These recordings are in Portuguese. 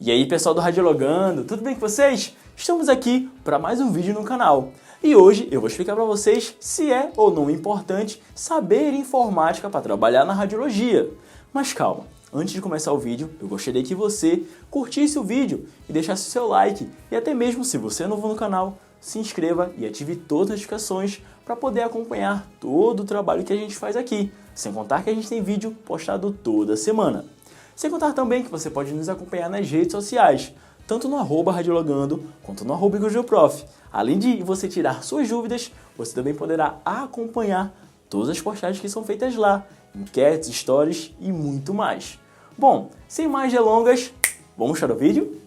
E aí pessoal do Radiologando, tudo bem com vocês? Estamos aqui para mais um vídeo no canal. E hoje eu vou explicar para vocês se é ou não importante saber informática para trabalhar na radiologia. Mas calma, antes de começar o vídeo, eu gostaria que você curtisse o vídeo e deixasse o seu like. E até mesmo se você é novo no canal, se inscreva e ative todas as notificações para poder acompanhar todo o trabalho que a gente faz aqui. Sem contar que a gente tem vídeo postado toda semana. Sem contar também que você pode nos acompanhar nas redes sociais, tanto no @radiologando quanto no @igorgilprof. Além de você tirar suas dúvidas, você também poderá acompanhar todas as postagens que são feitas lá, enquetes, stories e muito mais. Bom, sem mais delongas, vamos para o vídeo?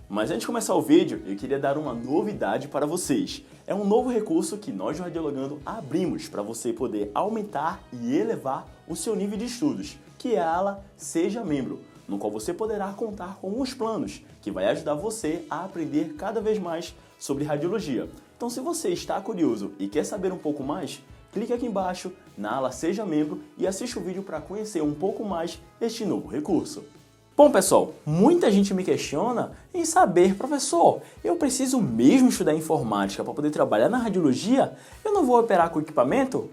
Mas antes de começar o vídeo, eu queria dar uma novidade para vocês. É um novo recurso que nós do Radiologando abrimos para você poder aumentar e elevar o seu nível de estudos, que é a ala Seja Membro, no qual você poderá contar com uns planos que vai ajudar você a aprender cada vez mais sobre radiologia. Então, se você está curioso e quer saber um pouco mais, clique aqui embaixo na ala Seja Membro e assista o vídeo para conhecer um pouco mais este novo recurso. Bom pessoal, muita gente me questiona em saber, professor, eu preciso mesmo estudar informática para poder trabalhar na radiologia? Eu não vou operar com equipamento?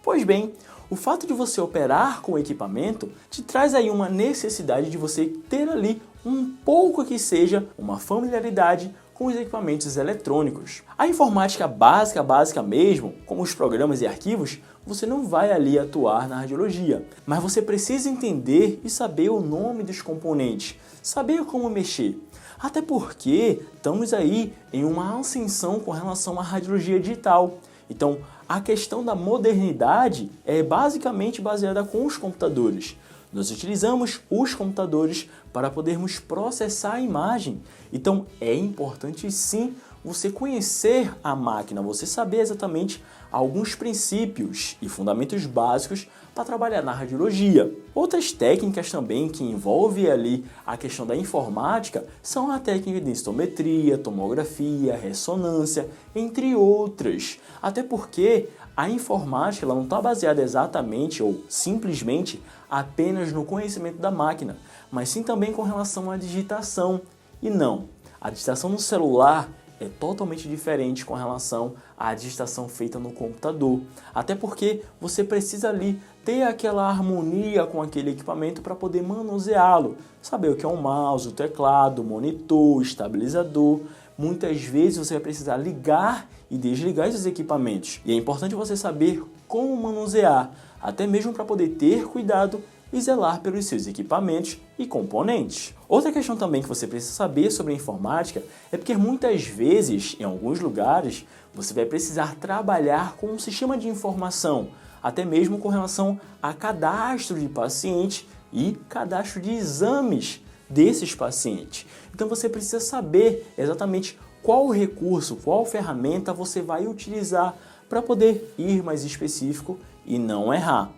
Pois bem, o fato de você operar com equipamento te traz aí uma necessidade de você ter ali um pouco que seja uma familiaridade com os equipamentos eletrônicos. A informática básica mesmo, como os programas e arquivos, você não vai ali atuar na radiologia, mas você precisa entender e saber o nome dos componentes, saber como mexer. Até porque estamos aí em uma ascensão com relação à radiologia digital. Então, a questão da modernidade é basicamente baseada com os computadores. Nós utilizamos os computadores para podermos processar a imagem. Então, é importante sim você conhecer a máquina, você saber exatamente alguns princípios e fundamentos básicos para trabalhar na radiologia. Outras técnicas também que envolvem ali a questão da informática são a técnica de densitometria, tomografia, ressonância, entre outras. Até porque a informática ela não está baseada exatamente ou simplesmente apenas no conhecimento da máquina, mas sim também com relação à digitação. E não, a digitação no celular é totalmente diferente com relação à digitação feita no computador. Até porque você precisa ali ter aquela harmonia com aquele equipamento para poder manuseá-lo. Saber o que é um mouse, o teclado, o monitor, o estabilizador. Muitas vezes você vai precisar ligar e desligar esses equipamentos. E é importante você saber como manusear, até mesmo para poder ter cuidado e zelar pelos seus equipamentos e componentes. Outra questão também que você precisa saber sobre a informática é porque muitas vezes, em alguns lugares, você vai precisar trabalhar com um sistema de informação, até mesmo com relação a cadastro de pacientes e cadastro de exames desses pacientes. Então você precisa saber exatamente qual recurso, qual ferramenta você vai utilizar para poder ir mais específico e não errar.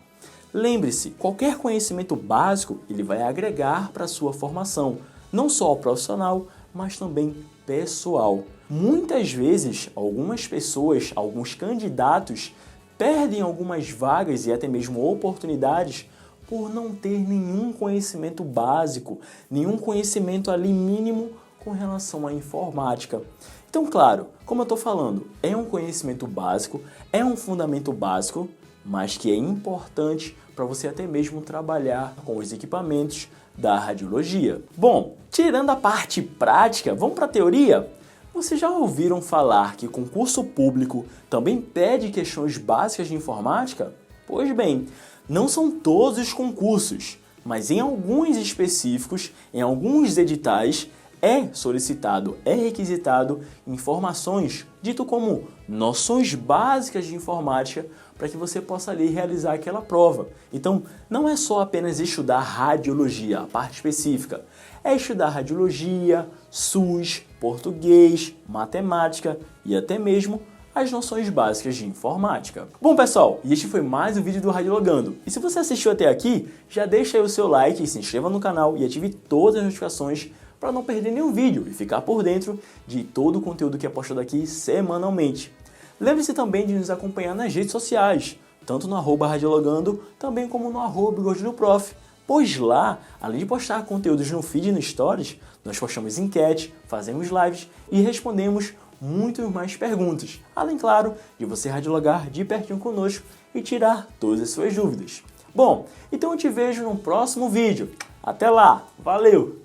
Lembre-se, qualquer conhecimento básico ele vai agregar para a sua formação, não só profissional, mas também pessoal. Muitas vezes, algumas pessoas, alguns candidatos, perdem algumas vagas e até mesmo oportunidades por não ter nenhum conhecimento básico, nenhum conhecimento ali mínimo com relação à informática. Então, claro, como eu estou falando, é um conhecimento básico, é um fundamento básico, mas que é importante para você até mesmo trabalhar com os equipamentos da radiologia. Bom, tirando a parte prática, vamos para a teoria? Vocês já ouviram falar que concurso público também pede questões básicas de informática? Pois bem, não são todos os concursos, mas em alguns específicos, em alguns editais, é solicitado, é requisitado informações, dito como noções básicas de informática, para que você possa ali realizar aquela prova. Então, não é só apenas estudar radiologia, a parte específica. É estudar radiologia, SUS, português, matemática e até mesmo as noções básicas de informática. Bom pessoal, e este foi mais um vídeo do Radiologando. E se você assistiu até aqui, já deixa aí o seu like, se inscreva no canal e ative todas as notificações para não perder nenhum vídeo e ficar por dentro de todo o conteúdo que é postado aqui semanalmente. Lembre-se também de nos acompanhar nas redes sociais, tanto no @radiologando, também como no @bigodedoprof. Pois lá, além de postar conteúdos no feed e no stories, nós postamos enquetes, fazemos lives e respondemos muito mais perguntas. Além, claro, de você radiologar de pertinho conosco e tirar todas as suas dúvidas. Bom, então eu te vejo no próximo vídeo. Até lá, valeu!